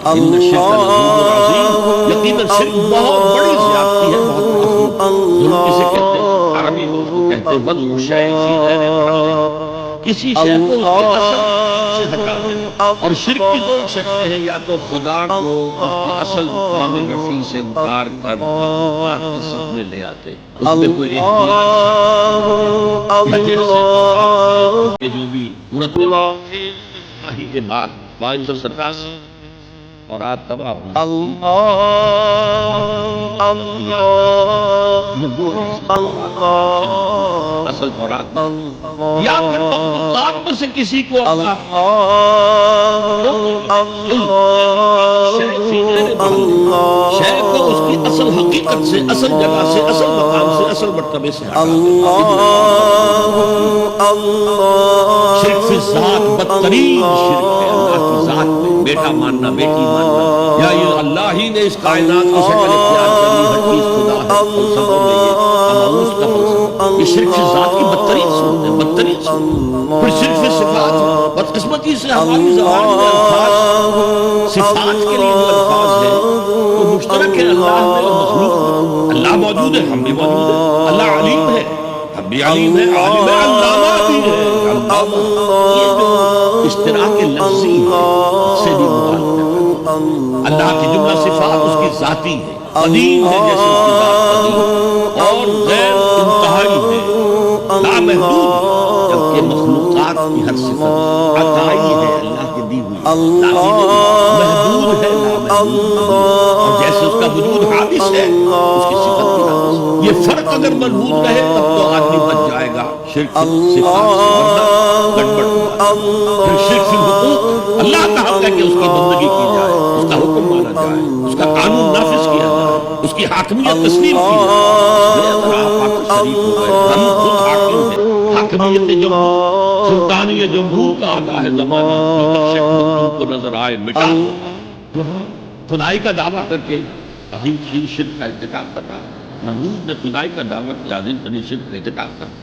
ان الشرک لظلم عظیم، یقیناً شرک بہت بڑی زیادتی ہے، بہت بڑا ظلم کسے کہتے ہیں؟ عربی لوگ کو کہتے ہیں وضع الشیء فی غیر محلہ، کسی شے کو اس کے اصل سے ہٹا دینا۔ اور شرک کی دو شکلیں ہیں، یا تو خدا کو اس کی اصل مقام رفیع سے اتار کر مقدس میں لے آتے، اس میں کوئی ایک یہ جو بھی مرتب کے بعد باعث سرکاس اور آج تباہ اصل مراد، یا پھر مخلوقات میں سے کسی کو شے کو اس کی اصل حقیقت سے، اصل جگہ سے، اصل مقام سے، اصل مرتبے سے ہٹا دینا۔ شرک فی ذات بدترین شرک ہے، اللہ کی ذات میں بیٹا ماننا، بیٹی ماننا، یا یہ اللہ ہی نے اس کائنات کو شکل اختیار کر لی، ہر چیز خدا ہے، فلسفوں میں یہ اماؤس کا فلسفہ، یہ شرک فی ذات کی بدترین صورت ہے، بدترین صورت۔ پھر شرک فی صفات، بدقسمتی سے ہماری زبان میں الفاظ صفات کے لیے جو الفاظ ہیں وہ مشترک ہے اللہ میں اور مخلوق میں۔ اللہ موجود ہے، ہم بھی موجود ہیں، اللہ علیم ہے، ہم بھی علیم ہے، عالم ہے، علامہ بھی ہے، علامہ۔ یہ جو اشتراک لفظی ہے اس سے بھی مبالغہ ہے۔ اللہ کی جملہ صفات اس کی ذاتی ہے، قدیم ہے جیسے اس کی ذات قدیم، اور غیر انتہائی ہے، لامحدود ہے، جبکہ مخلوقات کی ہر صفت عطائی ہے، اللہ کی دی ہوئی، محدود ہے، لامحدود، اور جیسے اس کا وجود حادث ہے اس کی صفت بھی حادث ہے۔ یہ فرق اگر ملحوظ رہے تب تو آدمی بچ جائے گا شرک صفات سے، ورنہ گڑبڑ ہوگا۔ پھر شرک فی الحقوق، اللہ کا حق ہے کہ اس کی بندگی کی جائے، اس کا حکم مانا جائے، اس کا قانون نافذ کیا جائے، اس کی حاکمیت تسلیم کی جائے۔ اس میں اگر آپ آکر شریک ہو گئے، ہم خود حاکم ہیں، حاکمیت جمہور، سلطانی جمہور کا آتا ہے زمانہ، جو تک شک مخلوق کو نظر آئے مٹا دو۔ خدائی کا دعویٰ کر کے عظیم ترین شرک کا ارتکاب کرنا، محمود نے خدائی کا دعویٰ کیا عظیم ترین شرک کا ارتکاب کرنا۔